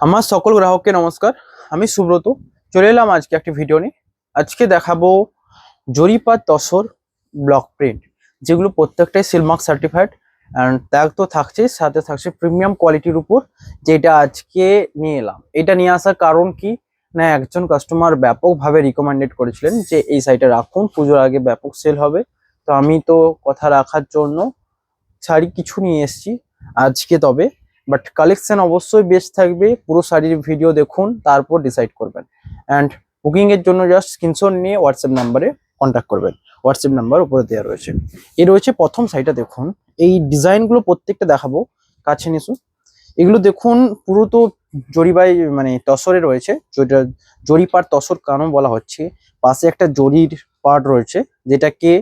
আমার সকল গ্রাহককে নমস্কার। আমি সুব্রত চলে এলাম আজকে একটি ভিডিও নিয়ে। আজকে দেখাবো জরিপাত তসর ব্লক প্রিন্ট, যেগুলো প্রত্যেকটাই সিলমার্ক সার্টিফাইড অ্যান্ড ট্যাগ তো থাকছে, সাথে থাকছে প্রিমিয়াম কোয়ালিটির উপর। যেটা আজকে নিয়ে এলাম, এটা নিয়ে আসার কারণ কি না, একজন কাস্টমার ব্যাপকভাবে রিকমেন্ডেড করেছিলেন যে এই সাইটে রাখুন, পুজোর আগে ব্যাপক সেল হবে। তো আমি তো কথা রাখার জন্য শাড়ি কিছু নিয়ে এসেছি আজকে। তবে বাট কালেকশন অবশ্যই বেস্ট থাকবে, পুরো শাড়ির ভিডিও দেখুন, তারপর ডিসাইড করবেন। অ্যান্ড বুকিং এর জন্য জাস্ট স্ক্রিনশট নিয়ে হোয়াটসঅ্যাপ নাম্বারে কন্ট্যাক্ট করবেন। হোয়াটসঅ্যাপ নাম্বার উপরে দেওয়া রয়েছে। এই রয়েছে প্রথম শাড়িটা, দেখুন এই ডিজাইনগুলো প্রত্যেকটা দেখাবো, কাছে নিসু। এগুলো দেখুন পুরো তো জরিবাই মানে তসরে রয়েছে, যেটা জরিপার তসর কেন বলা হচ্ছে, পাশে একটা জরির পার্ট রয়েছে যেটাকে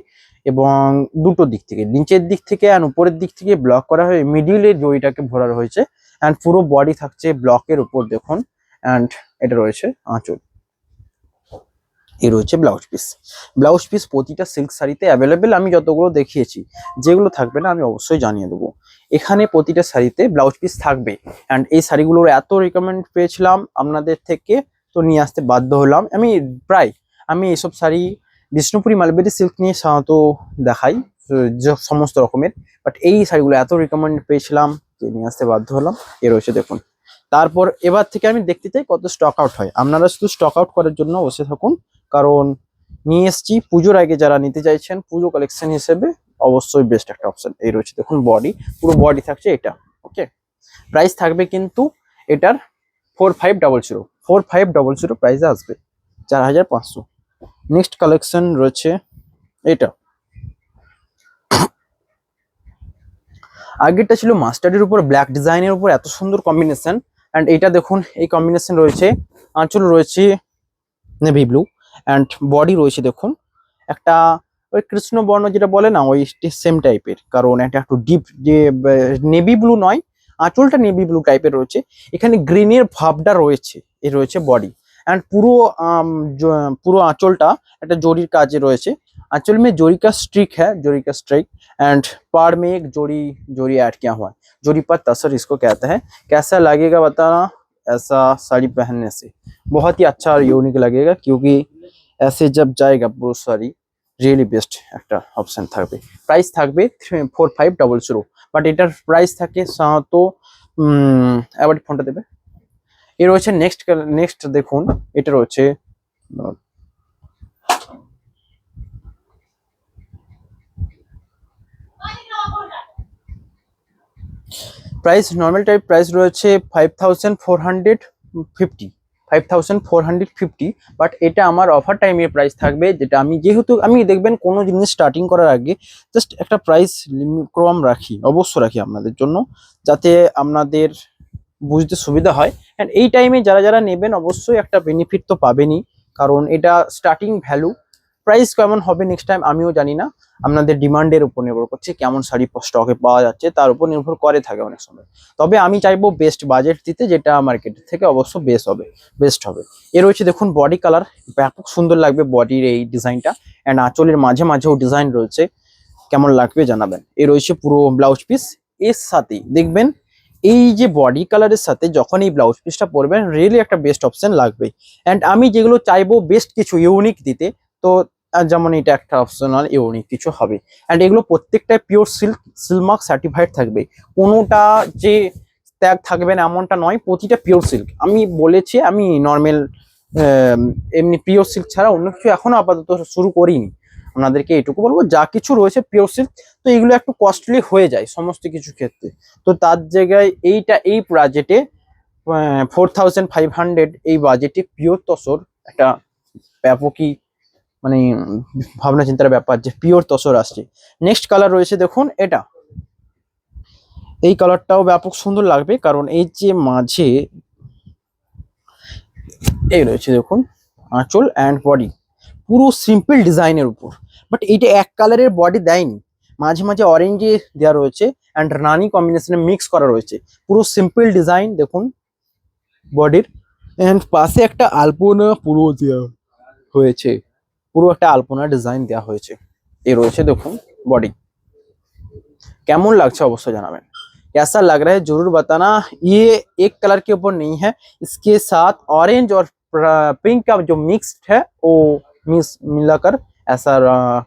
এবং দুটো দিক থেকে, নিচের দিক থেকে আর উপরের দিক থেকে ব্লক করা হয়ে মিডিলের জড়িটাকে ভরা রয়েছে। অ্যান্ড পুরো বডি থাকছে ব্লকের উপর দেখুন। অ্যান্ড এটা রয়েছে আঁচল, এই রয়েছে ব্লাউজ পিস। ব্লাউজ পিস প্রতিটা সিল্ক শাড়িতে অ্যাভেলেবেল, আমি যতগুলো দেখিয়েছি। যেগুলো থাকবে না আমি অবশ্যই জানিয়ে দেবো। এখানে প্রতিটা শাড়িতে ব্লাউজ পিস থাকবে। অ্যান্ড এই শাড়িগুলোর এত রিকমেন্ড পেয়েছিলাম আপনাদের থেকে, তো নিয়ে আসতে বাধ্য হলাম। আমি এইসব শাড়ি বিষ্ণুপুরি মালবেরি সিল্ক নিয়ে সাধারণত দেখাই সমস্ত রকমের, বাট এই শাড়িগুলো এত রিকমেন্ড পেয়েছিলাম যে নিয়ে আসতে বাধ্য হলাম। এ রয়েছে দেখুন। তারপর এবার থেকে আমি দেখতে চাই কত স্টক আউট হয়। আপনারা শুধু স্টক আউট করার জন্য বসে থাকুন, কারণ নিয়ে এসছি পুজোর আগে, যারা নিতে চাইছেন পুজো কালেকশন হিসেবে অবশ্যই বেস্ট একটা অপশন। এই রয়েছে দেখুন বডি, পুরো বডি থাকছে এটা। ওকে, প্রাইস থাকবে কিন্তু এটার 4500 প্রাইসে আসবে, 4500। নেক্সট কালেকশন রয়েছে এটা। আগেরটা ছিল মাস্টার্ডের উপর ব্ল্যাক ডিজাইনের উপর এত সুন্দর কম্বিনেশন। অ্যান্ড এইটা দেখুন, এই কম্বিনেশন রয়েছে, আঁচল রয়েছে নেভি ব্লু, অ্যান্ড বডি রয়েছে দেখুন একটা ওই কৃষ্ণ বর্ণ যেটা বলে না, ওই সেম টাইপের, কারণ এটা একটু ডিপ যে নেভি ব্লু নয়, আঁচলটা নেভি ব্লু টাইপের রয়েছে। এখানে গ্রিনের ভাবটা রয়েছে। এই রয়েছে বডি। অ্যান্ড পুরো আঁচলটা একটা জরির কাজে রয়েছে। आंचल में जोरी का स्ट्रिक है, जोरी का स्ट्रिक। एंड पार में एक जोरी जोरी ऐड किया हुआ है, जोरी पर तसर इसको कहते हैं। कैसा लगेगा बताना, ऐसा साड़ी पहनने से बहुत ही अच्छा और यूनिक लगेगा, क्योंकि ऐसे जब जाएगा पूरा साड़ी रियली बेस्ट একটা অপশন থাকবে। প্রাইস থাকবে 4500, বাট এটার প্রাইস থাকে সাধারণত আবার ফোনটা দেবে। এর রয়েছে নেক্সট দেখুন, এটা রয়েছে প্রাইস নর্মাল টাইপ প্রাইস রয়েছে 5450, বাট এটা আমার অফার টাইমের প্রাইস থাকবে। যেটা আমি যেহেতু আমি দেখবেন কোনো জিনিস স্টার্টিং করার আগে জাস্ট একটা প্রাইস কম রাখি, অবশ্য রাখি আপনাদের জন্য, যাতে আপনাদের বুঝতে সুবিধা হয়। অ্যান্ড এই টাইমে যারা যারা নেবেন অবশ্যই একটা বেনিফিট তো পাবেনই, কারণ এটা স্টার্টিং ভ্যালু। প্রাইস কেমন হবে নেক্সট টাইম আমিও জানি না, আপনাদের ডিমান্ডের উপর নির্ভর করছে, কেমন শাড়ি স্টকে পাওয়া যাচ্ছে তার উপর নির্ভর করে থাকে অনেক সময়। তবে আমি চাইবো বেস্ট বাজেট দিতে, যেটা মার্কেটের থেকে অবশ্য বেস্ট হবে। এর রয়েছে দেখুন বডি কালার, ব্যাপক সুন্দর লাগবে বডির এই ডিজাইনটা। অ্যান্ড আঁচলের মাঝে মাঝেও ডিজাইন রয়েছে, কেমন লাগবে জানাবেন। এ রয়েছে পুরো ব্লাউজ পিস। এর সাথেই দেখবেন এই যে বডি কালারের সাথে যখন এই ব্লাউজ পিসটা পরবেন, রিয়েলি একটা বেস্ট অপশন লাগবে। অ্যান্ড আমি যেগুলো চাইবো বেস্ট কিছু ইউনিক দিতে, তো যেমন এটা একটা অপশনাল ইউনিক কিছু হবে। অ্যান্ড এগুলো প্রত্যেকটা পিওর সিলমার্ক সার্টিফাইড থাকবে, কোনোটা যে ট্যাগ থাকবে না এমনটা নয়, প্রতিটা পিওর সিল্ক। আমি বলেছি আমি নর্মাল এমনি পিওর সিল্ক ছাড়া অন্য কিছু এখনো আপাতত শুরু করিনি। আপনাদেরকে এটুকু বলবো, যা কিছু রয়েছে পিওর সিল্ক, তো এগুলো একটু কস্টলি হয়ে যায় সমস্ত কিছু ক্ষেত্রে। তো তার জায়গায় এই বাজেটে 4500, এই বাজেটে পিওর তসর একটা ব্যাপকই মানে ভাবনা চিন্তার ব্যাপার যে পিওর তসর আসছে। নেক্সট কালার রয়েছে দেখুন এটা। এই কালারটাও ব্যাপক সুন্দর লাগবে, কারণ এই যে মাঝে এই রয়েছে দেখুন আঁচল অ্যান্ড বডি পুরো সিম্পল ডিজাইনের উপর, বাট এইটা এক কালারের বডি দেয়নি, মাঝে মাঝে অরেঞ্জে দেওয়া রয়েছে অ্যান্ড রানি কম্বিনেশনে মিক্স করা রয়েছে। পুরো সিম্পল ডিজাইন দেখুন বডির, অ্যান্ড পাশে একটা আলপনা পুরো দেওয়া হয়েছে, পুরো একটা আলপনা ডিজাইন দেওয়া হয়েছে। এই রয়েছে দেখুন বডি, কেমন লাগছে অবশ্যই জানাবেন। कैसा लग रहा है जरूर बताना। ये एक कलर के ऊपर नहीं है, इसके साथ ऑरेंज और पिंक का जो मिक्स्ड है वो मिलाकर ऐसा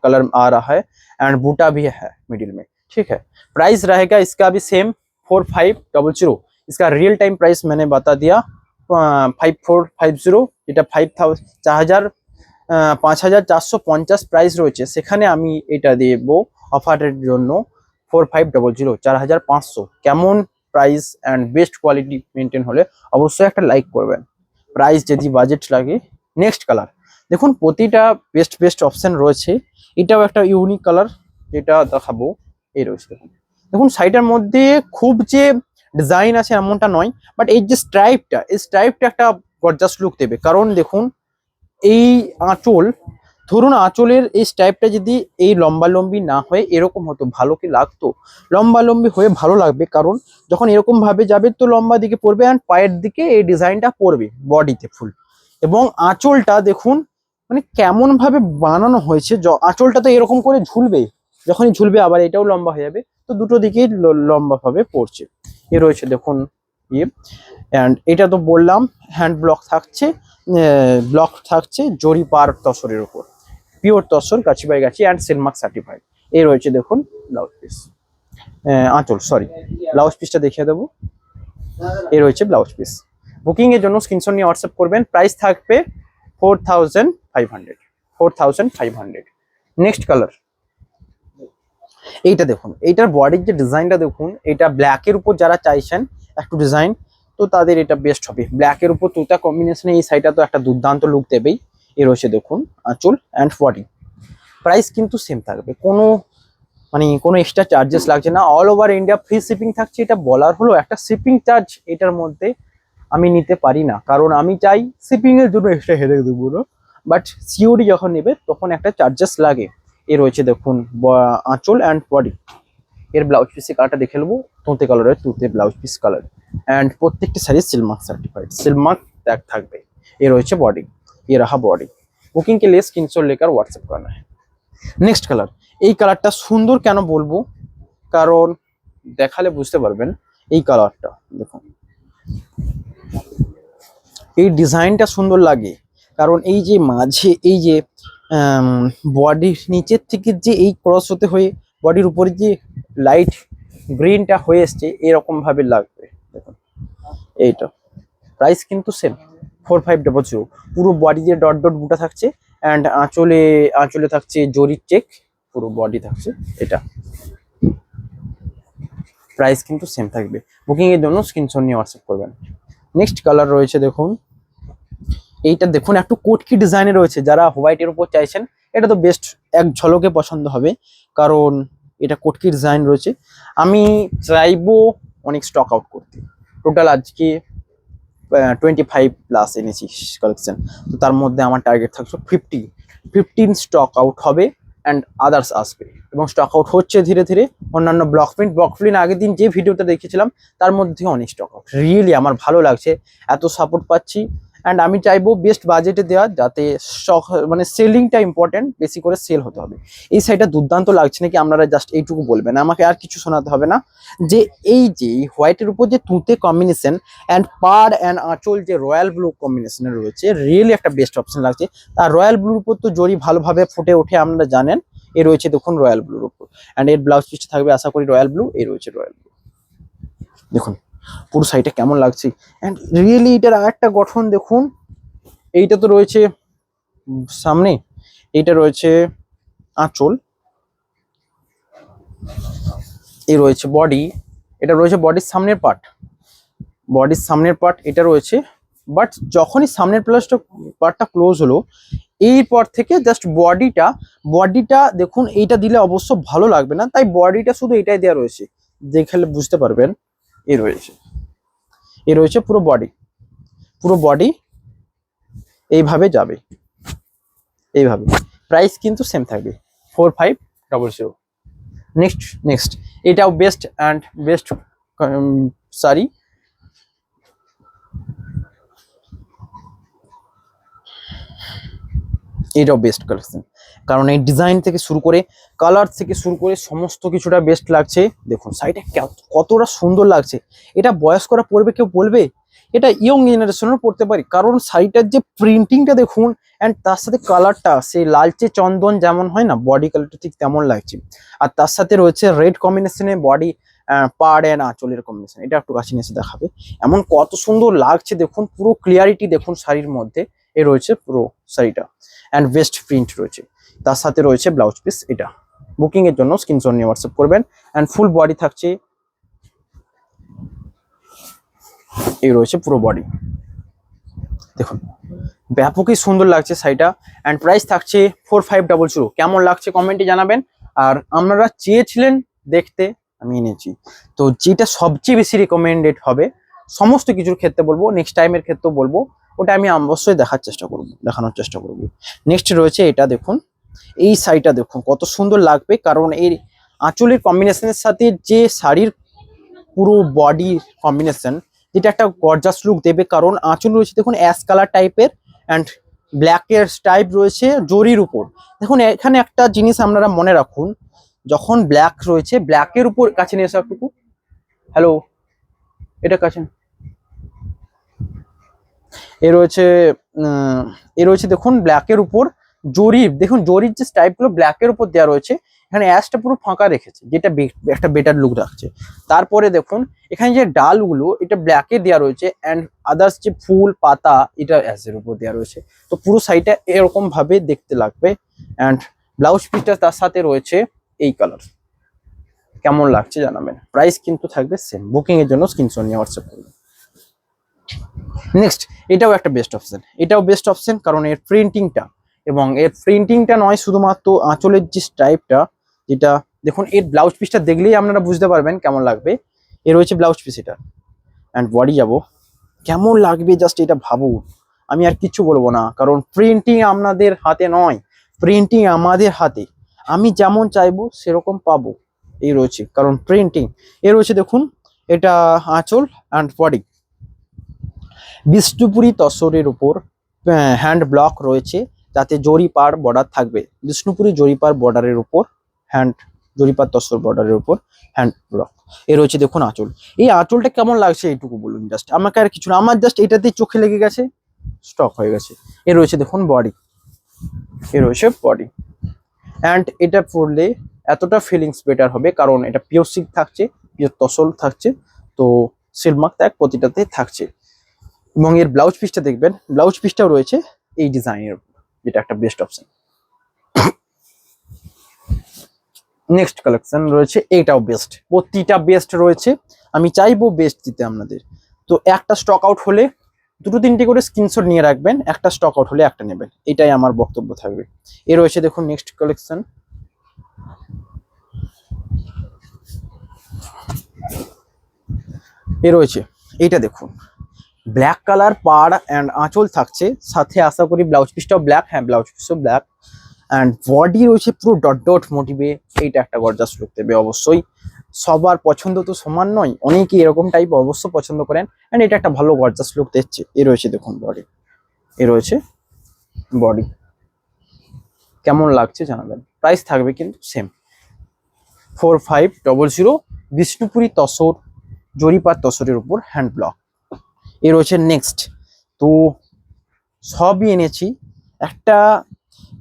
कलर आ रहा है एंड बूटा भी है मिडिल में। ठीक है, प्राइस रहेगा इसका भी सेम 4500। इसका रियल टाइम प्राइस मैंने बता दिया 5450, এটা 5450 প্রাইস রয়েছে, সেখানে আমি এটা দেব অফারের জন্য 4500, 4500। কেমন price and best quality maintain হলে অবশ্যই একটা লাইক করবেন। প্রাইস যদি বাজেট লাগে। নেক্সট কালার দেখুন, প্রতিটা বেস্ট বেস্ট অপশন রয়েছে, এটাও একটা ইউনিক কালার যেটা দেখাবো। এই রয়েছে দেখুন, দেখুন সাইডের মধ্যে খুব যে ডিজাইন আছে এমনটা নয়, বাট এই যে স্ট্রাইপটা, এই স্ট্রাইপটা একটা গর্জাস লুক দেবে। কারণ দেখুন এই আঁচল, ধরুন আঁচলের এই স্ট্রাইপটা যদি এই লম্বা লম্বি না হয়ে এরকম হতো, ভালো কি লাগতো? লম্বা লম্বি হয়ে ভালো লাগবে, কারণ যখন এরকম ভাবে যাবে তো লম্বা দিকে পড়বে অ্যান্ড পায়ের দিকে এই ডিজাইনটা পড়বে বডিতে ফুল। এবং আঁচলটা দেখুন মানে কেমন ভাবে বানানো হয়েছে, আঁচলটা তো এরকম করে ঝুলবে, যখনই ঝুলবে আবার এটাও লম্বা হয়ে যাবে, তো দুটো দিকেই লম্বা ভাবে পড়ছে। এ রয়েছে দেখুন ইয়ে, অ্যান্ড এটা তো বললাম হ্যান্ড ব্লক থাকছে জরি পার তসরের উপর, pure tussar Gachhi by Gachhi and Silk Mark certified. এই রয়েছে দেখুন ব্লাউজ পিস, আঁচল সরি, ব্লাউজ পিসটা দেখিয়ে দেবো। এই রয়েছে ব্লাউজ পিস। বুকিং এর জন্য স্ক্রিনশট নিয়ে হোয়াটসঅ্যাপ করবেন। প্রাইস থাকবে 4500। নেক্সট কালার এইটা দেখুন, এইটার বডির যে ডিজাইনটা দেখুন, এটা ব্ল্যাকের উপর যারা চাইছেন একটু ডিজাইন, তো তাদের এটা বেস্ট হবে। ব্ল্যাকের উপর তুতা কম্বিনেশনে এই সাইডটা তো একটা দুর্দান্ত লুক দেবেই। এ রয়েছে দেখুন আঁচল অ্যান্ড বডি। প্রাইস কিন্তু সেম থাকবে, কোনো এক্সট্রা চার্জেস লাগছে না। All over India free shipping থাকছে। এটা বলার হলো একটা শিপিং চার্জ এটার মধ্যে আমি নিতে পারি না, কারণ আমি চাই শিপিং এর জন্য এক্সট্রা হেডেক দেবো না, বাট সিওডি যখন নেবে তখন একটা চার্জেস লাগে। এ রয়েছে দেখুন আঁচল অ্যান্ড বডি। এর ব্লাউজ পিসের কালারটা দেখে নেবো, তুঁতে কালারের তুঁতে ব্লাউজ পিস কালার অ্যান্ড প্রত্যেকটি শাড়ি সিলমার্ক সার্টিফাइड, सिलमार्क टैग থাকবে। এ রয়েছে বডি, ये रहा बॉडी। बुकिंग के लिए स्क्रीनशॉट लेकर व्हाट्सएप करना है। নেক্সট কালার, এই কালারটা সুন্দর কেন বলবো, কারণ দেখালে বুঝতে পারবেন। এই কালারটা দেখুন, এই ডিজাইনটা সুন্দর লাগে, কারণ এই যে মাঝে এই যে বডির নিচের থেকে যে এই ক্রস হতে হয়ে বডির উপরে যে লাইট গ্রিনটা হয়ে এসছে এরকম ভাবে লাগবে দেখুন। এইটা প্রাইস কিন্তু সেম 4500। পুরো বডি দিয়ে ডট ডট বুটা থাকছে অ্যান্ড আঁচলে থাকছে জরির চেক, পুরো বডি থাকছে এটা। প্রাইস কিন্তু সেম থাকবে। বুকিং এর জন্য স্ক্রিনশট নিয়ে হোয়াটসঅ্যাপ করবেন। নেক্সট কালার রয়েছে দেখুন, এইটা দেখুন একটু কোটকি ডিজাইনে রয়েছে। যারা হোয়াইটের উপর চাইছেন এটা তো বেস্ট, এক ঝলকে পছন্দ হবে, কারণ এটা কোটকি ডিজাইন রয়েছে। আমি চাইবো অনেক স্টক আউট করতে। টোটাল আজকে 25+ এনেছি কালেকশন, তো তার মধ্যে আমার টার্গেট থাকছে 15 স্টক আউট হবে অ্যান্ড আদার্স আসবে, এবং স্টক আউট হচ্ছে ধীরে ধীরে। অন্যান্য ব্লক প্রিন্ট আগের দিন যে ভিডিওটা দেখেছিলাম তার মধ্যে অনেক স্টক আউট। রিয়েলি আমার ভালো লাগছে, এত সাপোর্ট পাচ্ছি অ্যান্ড আমি চাইবো বেস্ট বাজেটে দেওয়া, যাতে স্টক সেলিংটা ইম্পর্টেন্ট, বেশি করে সেল হতে হবে। এই সাইডটা দুর্দান্ত লাগছে নাকি আপনারা জাস্ট এইটুকু বলবেন, আমাকে আর কিছু শোনাতে হবে না। যে এই যে হোয়াইটের উপর যে তুঁতে কম্বিনেশন অ্যান্ড পাড় অ্যান্ড আঁচল যে রয়্যাল ব্লু কম্বিনেশনে রয়েছে, রিয়েলি একটা বেস্ট অপশন লাগছে। আর রয়্যাল ব্লুর উপর তো জরি ভালোভাবে ফুটে ওঠে আপনারা জানেন। এ রয়েছে দেখুন রয়্যাল ব্লুর উপর অ্যান্ড এর ব্লাউজ পিসটা থাকবে আশা করি রয়্যাল ব্লু। এই রয়েছে রয়্যাল ব্লু, দেখুন পুরো সাইডটা কেমন লাগছে অ্যান্ড রিয়েলি এটার আরেকটা গঠন দেখুন। এইটা তো রয়েছে সামনে, এইটা রয়েছে আঁচল, এই রয়েছে বডি, এটা রয়েছে বডির সামনের পার্ট, এটা রয়েছে। বাট যখনই সামনের পার্টটা ক্লোজ হলো, এরপর থেকে জাস্ট বডিটা দেখুন, এইটা দিলে অবশ্য ভালো লাগবে না, তাই বডিটা শুধু এটাই দেওয়া রয়েছে, দেখলে বুঝতে পারবেন। এ রয়েছে পুরো বডি এইভাবে যাবে, এইভাবে। প্রাইস কিন্তু সেম থাকবে 4500। নেক্সট এটাও বেস্ট শাড়ি। এটাও বেস্ট কালেকশন কারণ এই ডিজাইন থেকে শুরু করে কালার থেকে শুরু করে সমস্ত কিছুটা বেস্ট লাগছে। দেখুন শাড়িটা কতটা সুন্দর লাগছে। এটা বয়স্করা পরবে, কেউ বলবে? এটা ইয়ং জেনারেশনও পরতে পারি, কারণ শাড়িটার যে প্রিন্টিংটা দেখুন, অ্যান্ড তার সাথে কালারটা সেই লালচে চন্দন যেমন হয় না, বডি কালারটা ঠিক তেমন লাগছে। আর তার সাথে রয়েছে রেড কম্বিনেশনে বডি পাড় অ্যান্ড আঁচলের কম্বিনেশন। এটা একটু কাছে নিয়ে এসে দেখাবে এমন কত সুন্দর লাগছে। দেখুন পুরো ক্লিয়ারিটি দেখুন শাড়ির মধ্যে। এ রয়েছে পুরো শাড়িটা, অ্যান্ড ভেস্ট প্রিন্ট রয়েছে। তার সাথে রয়েছে ব্লাউজ পিস। এটা বুকিং এর জন্য স্ক্রিনশট নিয়ে হোয়াটসঅ্যাপ করবেন। অ্যান্ড ফুল বডি থাকছে, এই রয়েছে পুরো বডি। দেখুন ব্যাপকই সুন্দর লাগছে শাড়িটা। অ্যান্ড প্রাইস থাকছে 4500। কেমন লাগছে কমেন্টে জানাবেন। আর আপনারা চেয়েছিলেন দেখতে, আমি এনেছি। তো যেটা সবচেয়ে বেশি রিকমেন্ডেড হবে সমস্ত কিছুর ক্ষেত্রে বলবো, নেক্সট টাইমের ক্ষেত্রেও বলবো, ওটা আমি অবশ্যই দেখানোর চেষ্টা করব। নেক্সট রয়েছে এটা দেখুন, এই শাড়িটা দেখুন কত সুন্দর লাগবে, কারণ এর আঁচলের কম্বিনেশনের সাথে যে শাড়ির পুরো বডির কম্বিনেশন, যেটা একটা গর্জাস লুক দেবে। কারণ আঁচল রয়েছে দেখুন অ্যাশ কালার টাইপের, অ্যান্ড ব্ল্যাকের টাইপ রয়েছে জরির উপর। দেখুন এখানে একটা জিনিস আপনারা মনে রাখুন, যখন ব্ল্যাক রয়েছে, ব্ল্যাকের উপর কাছে নিয়ে এসো একটু, হ্যালো, এটা কাছে এ রয়েছে দেখুন ব্ল্যাকের উপর জরির, দেখুন জরির যে স্টাইপগুলো ব্ল্যাকের উপর দেওয়া রয়েছে। এখানে অ্যাশটা পুরো ফাঁকা রেখেছে, যেটা একটা বেটার লুক রাখছে। তারপরে দেখুন এখানে যে ডালগুলো, এটা ব্ল্যাকে দেওয়া রয়েছে, অ্যান্ড আদার্স যে ফুল পাতা, এটা অ্যাশের উপর দেওয়া রয়েছে। তো পুরো শাড়িটা এরকম ভাবে দেখতে লাগবে। অ্যান্ড ব্লাউজ পিসটা তার সাথে রয়েছে এই কালার। কেমন লাগছে জানাবেন। প্রাইস কিন্তু থাকবে সেম। বুকিং এর জন্য স্ক্রিনশট নিয়ে হোয়াটসঅ্যাপ করবেন। নেক্সট এটাও একটা বেস্ট অপশন। এটাও বেস্ট অপশন কারণ এর প্রিন্টিংটা, এবং এর প্রিন্টিংটা নয় শুধুমাত্র আঁচলের যে স্টাইপটা, যেটা দেখুন এর ব্লাউজ পিসটা দেখলেই আপনারা বুঝতে পারবেন কেমন লাগবে। এর রয়েছে ব্লাউজ পিস এটা, অ্যান্ড বডি যাবো কেমন লাগবে জাস্ট এটা ভাবুন। আমি আর কিছু বলবো না, কারণ প্রিন্টিং আপনাদের হাতে নয়, প্রিন্টিং আমাদের হাতে। আমি যেমন চাইবো সেরকম পাবো। এই রয়েছে কারণ প্রিন্টিং। এ রয়েছে দেখুন এটা আঁচল অ্যান্ড বডি। বিষ্ণুপুরি তসরের উপর হ্যান্ড ব্লক রয়েছে, যাতে জরিপার বর্ডার থাকবে। বিষ্ণুপুরি জরিপার বর্ডারের উপর হ্যান্ড, জরিপার তসর বর্ডারের উপর হ্যান্ড ব্লক। এ রয়েছে দেখুন আঁচল। এই আঁচলটা কেমন লাগছে এইটুকু বলুন জাস্ট, আমাকে আর কিছু না, আমার জাস্ট এটাতেই চোখে লেগে গেছে, স্টক হয়ে গেছে। এ রয়েছে দেখুন বডি, এ রয়েছে বডি। অ্যান্ড এটা পরলে এতটা ফিলিংস বেটার হবে, কারণ এটা পিওর সিল্ক থাকছে, পিওর তসল থাকছে, তো সিল্ক মার্ক ট্যাগ প্রতিটাতে থাকছে। এবং এর ব্লাউজ পিসটা দেখবেন, ব্লাউজ পিসটাও রয়েছে এই ডিজাইনের উপর, যেটা একটা বেস্ট অপশন। নেক্সট কালেকশন রয়েছে, এইটাও বেস্ট, প্রতিটা বেস্ট রয়েছে। আমি চাইবো বেস্ট দিতে আপনাদের। তো একটা স্টক আউট হলে দুটো তিনটে করে স্ক্রিনশট নিয়ে রাখবেন, একটা স্টক আউট হলে একটা নেবেন, এটাই আমার বক্তব্য থাকবে। এ রয়েছে দেখুন নেক্সট কালেকশন, এ রয়েছে এইটা দেখুন, ব্ল্যাক কালার পাড় অ্যান্ড আঁচল থাকছে, সাথে আশা করি ব্লাউজ পিসটাও ব্ল্যাক, হ্যাঁ ব্লাউজ পিসও ব্ল্যাক, অ্যান্ড বডি রয়েছে পুরো ডট ডট মোটিভে। এইটা একটা গর্জাস লুক দেবে অবশ্যই। সবার পছন্দ তো সমান নয়, অনেকেই এরকম টাইপ অবশ্য পছন্দ করেন, অ্যান্ড এটা একটা ভালো গর্জাস লুক দিচ্ছে। এ রয়েছে দেখুন বডি, এ রয়েছে বডি। কেমন লাগছে জানাবেন। প্রাইস থাকবে কিন্তু সেম 4500। বিষ্ণুপুরি তসর, জরিপার তসরের উপর হ্যান্ড ব্লক। এ রয়েছে নেক্সট। তো সবই এনেছি একটা,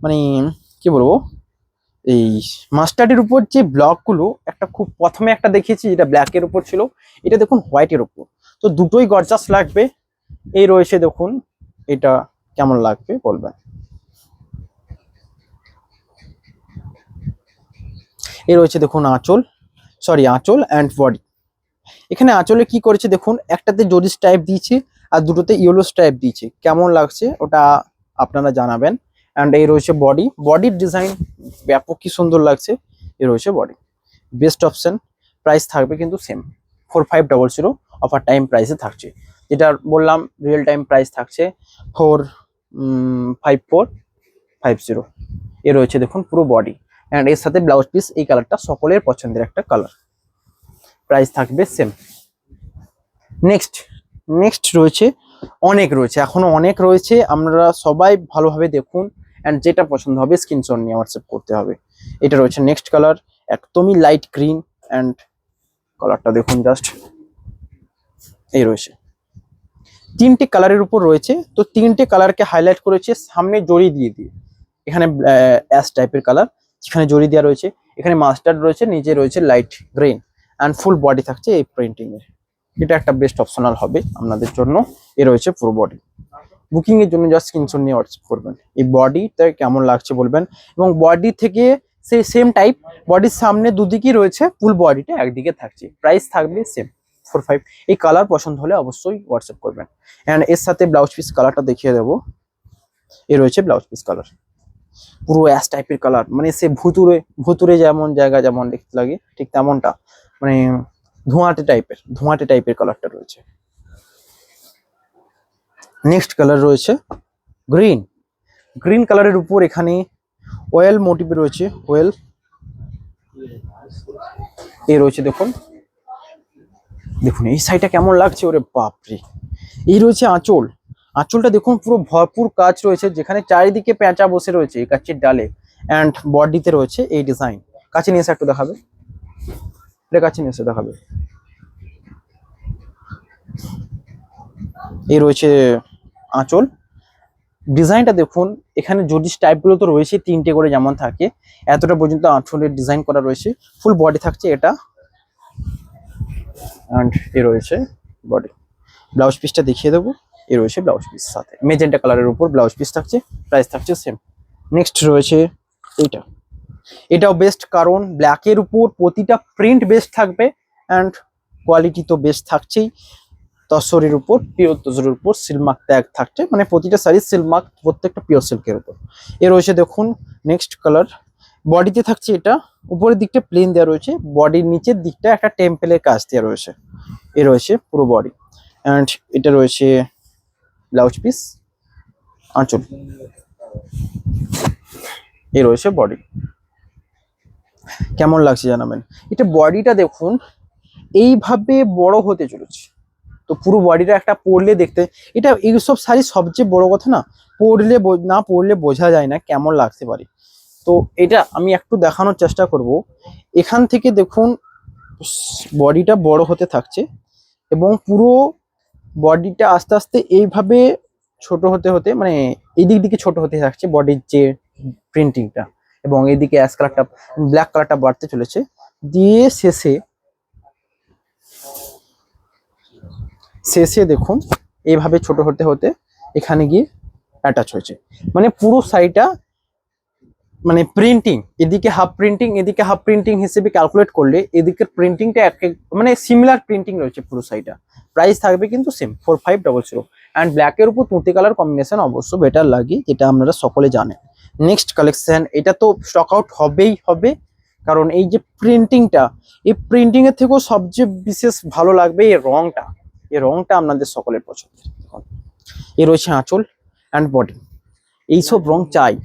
মানে কি বলবো, এই মাস্টার্ডের উপর যে ব্লকগুলো, একটা খুব প্রথমে একটা দেখিয়েছি যেটা ব্ল্যাকের উপর ছিল, এটা দেখুন হোয়াইটের উপর। তো দুটোই গর্জাস লাগবে। এই রয়েছে দেখুন, এটা কেমন লাগবে বলবেন। এই রয়েছে দেখুন আঁচল, সরি আঁচল অ্যান্ড বডি। এখানে আঁচলে কি করেছে দেখুন, একটাতে জরি স্ট্রাইপ দিয়েছে আর দুটোতে ইয়েলো স্ট্রাইপ দিয়েছে। কেমন লাগছে ওটা আপনারা জানাবেন। অ্যান্ড এই রয়েছে বডি, বডির ডিজাইন ব্যাপক কি সুন্দর লাগছে। এই রয়েছে বডি, বেস্ট অপশন। প্রাইস থাকবে কিন্তু সেম 4500। অফার টাইম প্রাইসে থাকছে, যেটা বললাম রিয়েল টাইম প্রাইস থাকছে 4550। এ রয়েছে দেখুন পুরো বডি, অ্যান্ড এর সাথে ব্লাউজ পিস। এই কালারটা সকলের পছন্দের একটা কালার। প্রাইস থাকবে সেম। নেক্সট রয়েছে, অনেক রয়েছে, এখনো অনেক রয়েছে। আপনারা সবাই ভালোভাবে দেখুন, অ্যান্ড যেটা পছন্দ হবে স্ক্রিনশট নিয়ে হোয়াটসঅ্যাপ করতে হবে। এটা রয়েছে নেক্সট কালার, একদমই লাইট গ্রিন অ্যান্ড কালারটা দেখুন জাস্ট এই রয়েছে। তিনটে কালারের উপর রয়েছে, তো তিনটে কালারকে হাইলাইট করেছে সামনে জড়ি দিয়ে দিয়ে। এখানে অ্যাশ টাইপের কালার, যেখানে জড়ি দেওয়া রয়েছে, এখানে মাস্টার্ড রয়েছে, নিচে রয়েছে light green and full body থাকছে এই প্রিন্টিং এর। এটা একটা বেস্ট অপশনাল হবে আপনাদের জন্য। এ রয়েছে পুরো বডি। বুকিং এর জন্য জাস্ট স্ক্রিনশট নিয়ে হোয়াটসঅ্যাপ করবেন। এই বডিটা কেমন লাগছে বলবেন, এবং বডি থেকে সেই সেম টাইপ বডির সামনে দুদিকেই রয়েছে, ফুল বডিটা একদিকে থাকছে, প্রাইস থাকবে সেম 45। এই কালার পছন্দ হলে অবশ্যই হোয়াটসঅ্যাপ করবেন। অ্যান্ড এর সাথে ব্লাউজ পিস কালারটা দেখিয়ে দেবো। এ রয়েছে ব্লাউজ পিস কালার, পুরো অ্যাশ টাইপের কালার, মানে সে ভুতুরে ভুতুরে যেমন জায়গা যেমন দেখতে লাগে ঠিক তেমনটা, মানে ধোঁয়াটে টাইপের কালারটা রয়েছে। নেক্সট কালার রয়েছে গ্রিন। গ্রিন কালারের উপর এখানে ওয়েল মোটিভে রয়েছে, ওয়েল এই রয়েছে। দেখুন দেখুন এই সাইডটা কেমন লাগছে, ওরে বাপরে। এই রয়েছে আঁচল, আঁচলটা দেখুন পুরো ভরপুর কাজ রয়েছে, যেখানে চারিদিকে পেঁচা বসে রয়েছে এই কাচের ডালে। অ্যান্ড বডিতে রয়েছে এই ডিজাইন। কাছে নিয়ে এসে একটু দেখাবে, এটা কাছে নিয়ে এসে দেখাবে। এই রয়েছে আঁচল, ডিজাইনটা দেখুন। এখানে জর্জিস টাইপগুলো তো রয়েছে তিনটে করে যেমন থাকে, এতটা পর্যন্ত আঁচলের ডিজাইন করা রয়েছে, ফুল বডি থাকছে এটা। অ্যান্ড এ রয়েছে বডি। ব্লাউজ পিসটা দেখিয়ে দেবো। এ রয়েছে ব্লাউজ পিস সাথে মেজেন্টা কালারের উপর ব্লাউজ পিস থাকছে, প্রাইস থাকছে সেম। নেক্সট রয়েছে এইটা, এটাও বেস্ট, কারণ ব্ল্যাকের উপর প্রতিটা প্রিন্ট বেস্ট থাকবে অ্যান্ড কোয়ালিটি তো বেস্ট থাকছেই। তসরের উপর, পিওর তসরের উপর সিলমার্ক ট্যাগ থাকছে, মানে প্রতিটা শাড়ি সিলমার্ক, প্রত্যেকটা পিওর সিল্কের উপর। এ রয়েছে দেখুন নেক্সট কালার। বডিতে থাকছে এটা, উপরের দিকটা প্লেন দেওয়া রয়েছে, বডির নিচের দিকটা একটা টেম্পেলের কাজ দেওয়া রয়েছে। এ রয়েছে পুরো বডি অ্যান্ড এটা রয়েছে ব্লাউজ পিস, আঁচল। এ রয়েছে বডি। কেমন লাগছে জানাবেন। এটা বডিটা দেখুন এইভাবে বড় হতে চলেছে, তো পুরো বডিটা একটা পরলে দেখতে, এটা এইসব শাড়ি সবচেয়ে বড় কথা না, না পরলে বোঝা যায় না কেমন লাগতে পারে। তো এটা আমি একটু দেখানোর চেষ্টা করব। এখান থেকে দেখুন বডিটা বড় হতে থাকছে, এবং পুরো বডিটা আস্তে আস্তে এইভাবে ছোট হতে হতে, মানে এদিক দিকে ছোট হতে থাকছে বডির যে প্রিন্টিংটা, এবং এদিকে অ্যাশ কালারটা, ব্ল্যাক কালারটা বাড়তে চলেছে, দিয়ে শেষে দেখুন এইভাবে ছোট হতে হতে এখানে গিয়ে অ্যাটাচ হয়েছে। মানে পুরো শাড়িটা, মানে প্রিন্টিং এদিকে হাফ প্রিন্টিং এদিকে হাফ প্রিন্টিং হিসেবে ক্যালকুলেট করলে এদিকের প্রিন্টিংটা মানে সিমিলার প্রিন্টিং রয়েছে পুরো শাড়িটা। প্রাইস থাকবে কিন্তু সেম 4500। অ্যান্ড ব্ল্যাকের উপর তুঁতে কালার কম্বিনেশন অবশ্য বেটার লাগে, যেটা আপনারা সকলে জানেন। নেক্সট কালেকশন, এটা তো স্টক আউট হবেই হবে, কারণ এই যে প্রিন্টিংটা, এই প্রিন্টিং এর থেকেও সবচেয়ে বিশেষ ভালো লাগবে এই রংটা আপনাদের সকলের পছন্দের। এ রয়েছে আঁচল অ্যান্ড বডি, এইসব রং চাই,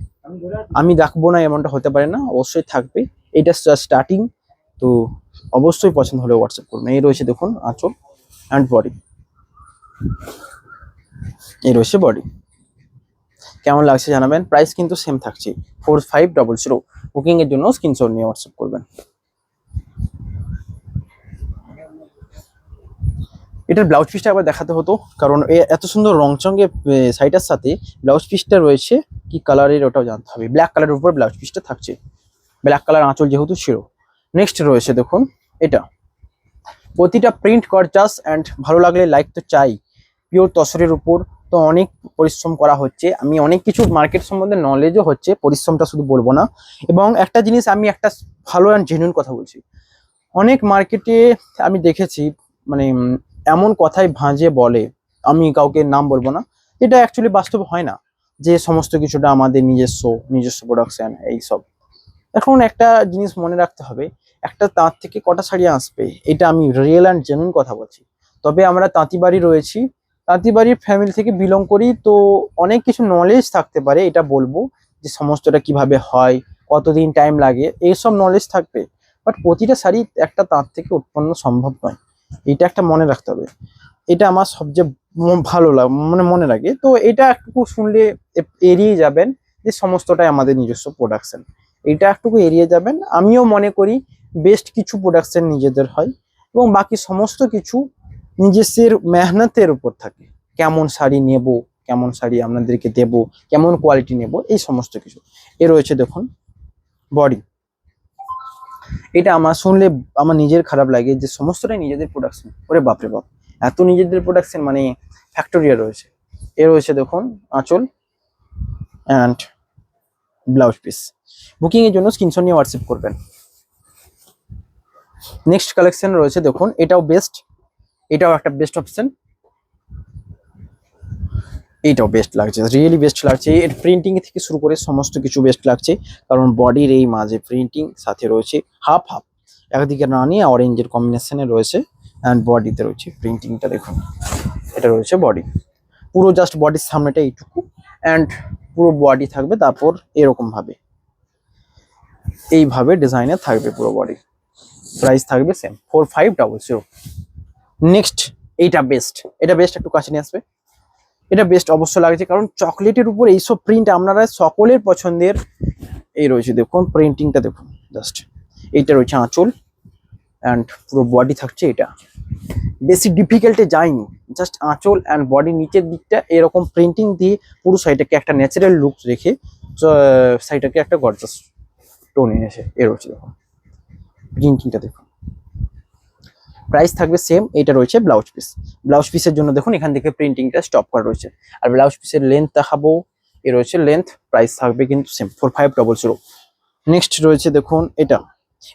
আমি রাখবো না এমনটা হতে পারে না, অবশ্যই থাকবে। এটা স্টার্টিং, তো অবশ্যই পছন্দ হলে হোয়াটসঅ্যাপ করবেন। এই রয়েছে দেখুন আঁচল অ্যান্ড বডি, এই রয়েছে বডি। কেমন লাগছে জানাবেন। প্রাইস কিন্তু সেম থাকছে 4500। বুকিং এর জন্য স্ক্রিনশট নিয়ে হোয়াটসঅ্যাপ করবেন। এটার ব্লাউজ পিসটা আবার দেখাতে হতো, কারণ এত সুন্দর রংচঙ্গে শাড়িটার সাথে ব্লাউজ পিসটা রয়েছে কি কালারের ওটাও জানতে হবে। ব্ল্যাক কালারের উপর ব্লাউজ পিসটা থাকছে, ব্ল্যাক কালার আঁচল যেহেতু ছিল। নেক্সট রয়েছে দেখুন এটা, প্রতিটা প্রিন্ট গর্জাস অ্যান্ড ভালো লাগলে লাইক তো চাই। পিওর তসরের উপর, তো অনেক পরিশ্রম করা হচ্ছে, আমি অনেক কিছু মার্কেট সম্বন্ধে নলেজও হচ্ছে, পরিশ্রমটা শুধু বলবো না। এবং একটা জিনিস আমি একটা ভালো অ্যান্ড জেনুইন কথা বলছি, অনেক মার্কেটে আমি দেখেছি মানে এমন কথাই ভাঁজে বলে, আমি কাউকে নাম বলবো না, এটা অ্যাকচুয়ালি বাস্তব হয় না, যে সমস্ত কিছুটা আমাদের নিজস্ব প্রোডাকশন এইসব। এখন একটা জিনিস মনে রাখতে হবে, একটা তাঁত থেকে কটা শাড়ি আসবে, এটা আমি রিয়েল অ্যান্ড জেনুইন কথা বলছি। তবে আমরা তাঁতিবাড়ি রয়েছি, তাঁতিবাড়ির ফ্যামিলি থেকে বিলং করি, তো অনেক কিছু নলেজ থাকতে পারে, এটা বলবো যে সমস্তটা কিভাবে হয়, কতদিন টাইম লাগে, এইসব নলেজ থাকবে। বাট প্রতিটা শাড়ি একটা তাঁত থেকে উৎপন্ন সম্ভব নয়, এটা একটা মনে রাখতে হবে। এটা আমার সবচেয়ে ভালো লাগে, মানে মনে লাগে, তো এটা একটু শুনলে এড়িয়ে যাবেন, যে সমস্তটাই আমাদের নিজস্ব প্রোডাকশন। এইটা একটু এড়িয়ে যাবেন। আমিও মনে করি বেস্ট কিছু প্রোডাকশন নিজেদের হয় এবং বাকি সমস্ত কিছু নিজস্বের মেহনতের উপর থাকে। কেমন শাড়ি নেব, কেমন শাড়ি আপনাদেরকে দেব, কেমন কোয়ালিটি নেব, এই সমস্ত কিছু। এ রয়েছে দেখুন বডি। এটা আমার শুনলে আমার নিজের খারাপ লাগে যে সমস্তটাই নিজেদের প্রোডাকশন। ওরে বাপরে বাপ, এত নিজেদের প্রোডাকশন, মানে ফ্যাক্টরিয়া রয়েছে। এ রয়েছে দেখুন আঁচল অ্যান্ড ব্লাউজ পিস। বুকিং এর জন্য স্ক্রিনশট নিয়ে হোয়াটসঅ্যাপ করবেন। নেক্সট কালেকশন রয়েছে দেখুন, এটাও বেস্ট, এটাও একটা বেস্ট অপশন। এইটাও বেস্ট লাগছে, রিয়েলি বেস্ট লাগছে। এর প্রিন্টিং থেকে শুরু করে সমস্ত কিছু বেস্ট লাগছে, কারণ বডির এই মাঝে প্রিন্টিং, সাথে রয়েছে হাফ হাফ, একদিকে রানি অরেঞ্জের কম্বিনেশনে রয়েছে অ্যান্ড বডিতে রয়েছে প্রিন্টিংটা দেখুন। এটা রয়েছে বডি, পুরো জাস্ট বডির সামনেটা এইটুকু অ্যান্ড পুরো বডি থাকবে, তারপর এরকম ভাবে এইভাবে ডিজাইনে থাকবে পুরো বডি। প্রাইস থাকবে সেম 4500। নেক্সট এইটা বেস্ট, এটা বেস্ট, একটু কাছে নিয়ে আসবে। এটা বেস্ট অবশ্য লাগছে, কারণ চকলেটের উপর এইসব প্রিন্ট আপনারা সকলের পছন্দের। এই রয়েছে দেখুন প্রিন্টিংটা দেখুন জাস্ট। এইটা রয়েছে আঁচল অ্যান্ড পুরো বডি থাকছে। এটা বেশি ডিফিকাল্টে যায়নি, জাস্ট আঁচল অ্যান্ড বডি নিচের দিকটা এরকম প্রিন্টিং দিয়ে পুরো শাড়িটাকে একটা ন্যাচারাল লুক রেখে শাড়িটাকে একটা গর্জাস টোন এনেছে। এ রয়েছে দেখুন প্রিন্টিংটা দেখুন। প্রাইস থাকবে সেম। এটা রয়েছে ব্লাউজ পিস। ব্লাউজ পিসের জন্য দেখুন এখান থেকে প্রিন্টিংটা স্টপ করা রয়েছে। আর ব্লাউজ পিসের লেন্থ দেখাবো, এ রয়েছে লেন্থ। প্রাইস থাকবে কিন্তু সেম 4500। নেক্সট রয়েছে দেখুন এটা,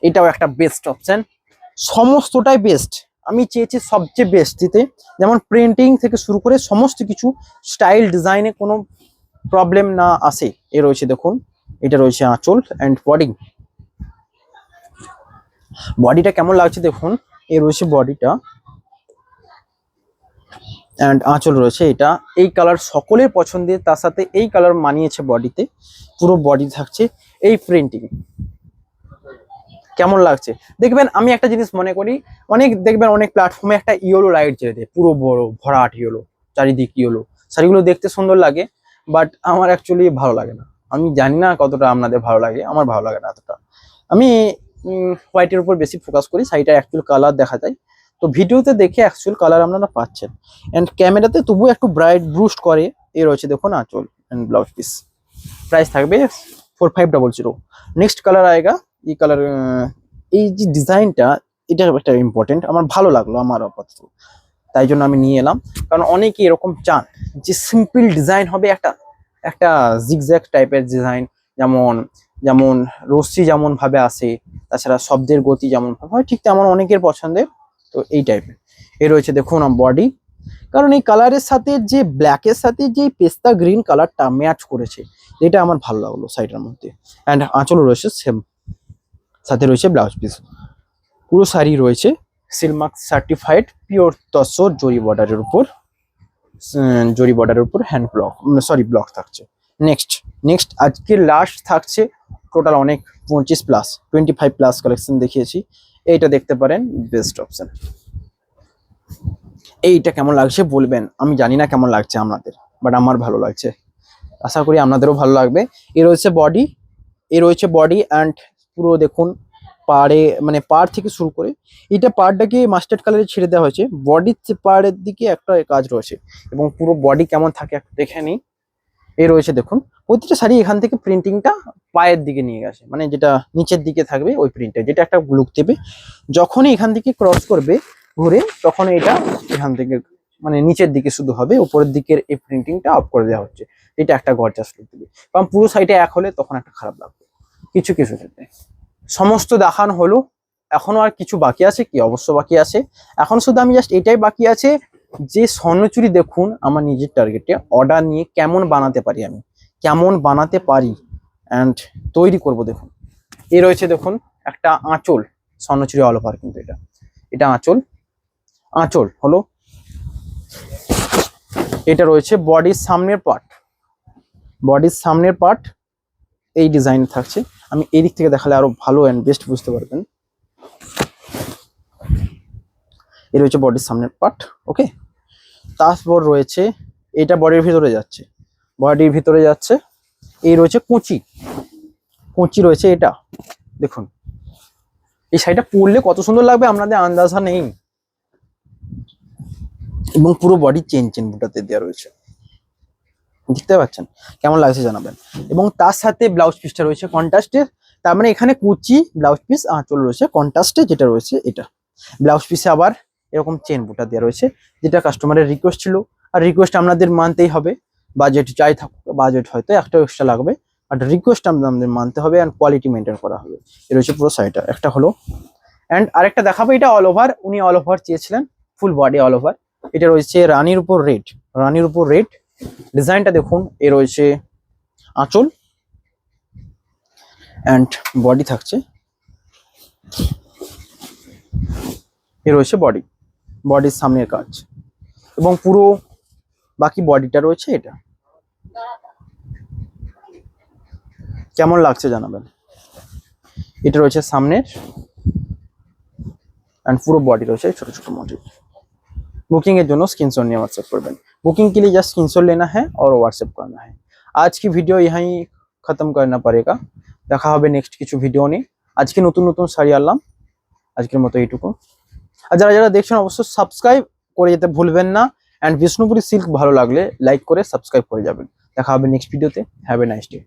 এটাও একটা বেস্ট অপশন, সমস্তটাই বেস্ট। আমি চেয়েছি সবচেয়ে বেস্ট দিতে, যেমন প্রিন্টিং থেকে শুরু করে সমস্ত কিছু স্টাইল ডিজাইনে কোনো প্রবলেম না আসে। এ রয়েছে দেখুন, এটা রয়েছে আঁচল অ্যান্ড বডি। বডিটা কেমন লাগছে দেখুন, এ রয়েছে বডিটা অ্যান্ড আঁচল রয়েছে। এটা এই কালার সকলের পছন্দের, তার সাথে এই কালার মানিয়েছে বডিতে। পুরো বডি থাকছে এই প্রিন্টিং। কেমন লাগছে দেখবেন। আমি একটা জিনিস মনে করি, অনেক দেখবেন অনেক প্ল্যাটফর্মে একটা ইয়েলো লাইট জ্বেলে দেয়, পুরো বড় ভরাট ইয়েলো, চারিদিক ইয়েলো, শাড়িগুলো দেখতে সুন্দর লাগে, বাট আমার অ্যাকচুয়ালি ভালো লাগে না। আমি জানি না কতটা আপনাদের ভালো লাগে, আমার ভালো লাগে না এতটা। আমি হোয়াইটের উপর বেশি ফোকাস করি, শাড়িটার অ্যাকচুয়াল কালার দেখা যায়। তো ভিডিওতে দেখে অ্যাকচুয়াল কালার আপনারা পাচ্ছেন, অ্যান্ড ক্যামেরাতে তবুও একটু ব্রাইট বুস্ট করে। এ রয়েছে দেখুন আঁচল অ্যান্ড ব্লাউজ পিস। প্রাইস থাকবে 4500। নেক্সট কালার আয়েগা, এই কালার, এই যে ডিজাইনটা, এটা একটা ইম্পর্টেন্ট, আমার ভালো লাগলো আমার আপাতত, তাই জন্য আমি নিয়ে এলাম। কারণ অনেকে এরকম চান যে সিম্পল ডিজাইন হবে, একটা একটা জিগজ্যাগ টাইপের ডিজাইন, যেমন যেমন রশ্মি যেমন ভাবে আসে, তাছাড়া শব্দের গতি যেমন ভাবে হয়, ঠিক তেমন অনেকের পছন্দের। তো এই টাইপের। এ রয়েছে দেখুন বডি, কারণ এই কালারের সাথে যে ব্ল্যাকের সাথে যে পেস্তা গ্রিন কালারটা ম্যাচ করেছে, এটা আমার ভালো লাগলো শাড়িটার মধ্যে। অ্যান্ড আঁচলও রয়েছে সেম, সাথে রয়েছে ব্লাউজ পিস। পুরো শাড়ি রয়েছে সিলমার্ক সার্টিফাইড পিওর তসর জরি বর্ডারের উপর, হ্যান্ড ব্লক, সরি ব্লক থাকছে। নেক্সট আজকে লাস্ট থাকছে, টোটাল অনেক 25+, 25+ কালেকশন দেখিয়েছি। এইটা দেখতে পারেন, বেস্ট অপশন। এইটা কেমন লাগছে বলবেন, আমি জানি না কেমন লাগছে আপনাদের, বাট আমার ভালো লাগছে, আশা করি আপনাদেরও ভালো লাগবে। এ রয়েছে বডি, অ্যান্ড পুরো দেখুন পাড়ে, মানে পাড় থেকে শুরু করে এটা পাড়টাকে মাস্টার্ড কালারে ছেড়ে দেওয়া হয়েছে, বডির পাড়ের দিকে একটা কাজ রয়েছে, এবং পুরো বডি কেমন থাকে একটু দেখে নিই। এ রয়েছে দেখুন প্রতিটা শাড়ি এখান থেকে প্রিন্টিংটা পায়ের দিকে নিয়ে গেছে, মানে যেটা নিচের দিকে থাকবে ওই প্রিন্টটা, যেটা একটা লুক দেবে। যখনই এখান থেকে ক্রস করবে ঘুরে, তখন এটা এখান থেকে মানে নিচের দিকে শুধু হবে, উপরের দিকের এই প্রিন্টিংটা অফ করে দেওয়া হচ্ছে, এটা একটা গর্জাস লুক দেবে। কারণ পুরো সাইডে এক হলে তখন একটা খারাপ লাগবে কিছু কিছু ক্ষেত্রে। সমস্ত দেখানো হলো, এখনো আর কিছু বাকি আছে কি, অবশ্য বাকি আছে। এখন শুধু আমি জাস্ট এটাই বাকি আছে যে স্বর্ণচুরি দেখুন আমার নিজের টার্গেটে অর্ডার নিয়ে কেমন বানাতে পারি অ্যান্ড তৈরি করব। দেখুন এ রয়েছে দেখুন একটা আঁচল, স্বর্ণচুরি অল ওভার, কিন্তু এটা আঁচল হলো। এটা রয়েছে বডির সামনের পার্ট, এই ডিজাইন থাকছে। আমি এই দিক থেকে দেখালে আরো ভালো অ্যান্ড বেস্ট বুঝতে পারবেন। এই রয়েছে বডির সামনের পার্ট, ওকে। তারপর রয়েছে এটা বডির ভিতরে যাচ্ছে, এই রয়েছে কুচি, কুচি রয়েছে এটা দেখুন। এই শাড়িটা পরলে কত সুন্দর লাগবে আপনাদের আন্দাজা নেই। এবং পুরো বডি চেন চেন বুটাতে দেওয়া রয়েছে, দেখতে পাচ্ছেন, কেমন লাগছে জানাবেন। এবং তার সাথে ব্লাউজ পিসটা রয়েছে কন্ট্রাস্টের, তার মানে এখানে কুচি ব্লাউজ পিস আঁচল রয়েছে কন্ট্রাস্টে, যেটা রয়েছে এটা। ব্লাউজ পিসে আবার এরকম চেন বুটা দেওয়া রয়েছে, যেটা কাস্টমারের রিকোয়েস্ট ছিল। আর রিকোয়েস্ট আপনাদের মানতেই হবে, বাজেট যাই থাকুক, বাজেট হয়তো একটা এক্সট্রা লাগবে, বাট রিকোয়েস্ট আপনাদের মানতে হবে অ্যান্ড কোয়ালিটি মেনটেন করা হবে। এ রয়েছে পুরো শাড়িটা, একটা হলো। অ্যান্ড আরেকটা দেখাবো, এটা অল ওভার, উনি অল ওভার চেয়েছিলেন, ফুল বডি অল ওভার। এটা রয়েছে রানীর উপর রেড, রানীর উপর রেড ডিজাইনটা দেখুন। এ রয়েছে আঁচল অ্যান্ড বডি থাকছে, এ রয়েছে বডি, বডির সামনের কাজ এবং পুরো বাকি বডিটা রয়েছে এটা। কেমন লাগছে জানাবেন। এটা রয়েছে সামনের एंड পুরো বডি রয়েছে ছোট ছোট মোটিভ। बुकिंग এর জন্য স্ক্রিনশট নিয়ে व्हाट्सएप করবেন। बुकिंग के लिए जस्ट स्क्रीनशॉट लेना है और व्हाट्सएप करना है। आज की ভিডিও यहीं खत्म करना पड़ेगा, দেখা হবে নেক্সট কিছু ভিডিও নিয়ে। আজকে নতুন নতুন শাড়ি আনলাম, আজকের মতো এইটুকু। আর যারা যারা দেখছেন অবশ্যই সাবস্ক্রাইব করে যেতে ভুলবেন না, এন্ড বিষ্ণুপুরি সিল্ক ভালো লাগলে লাইক করে সাবস্ক্রাইব করে যাবেন। দেখা হবে নেক্সট ভিডিওতে। Have a nice day.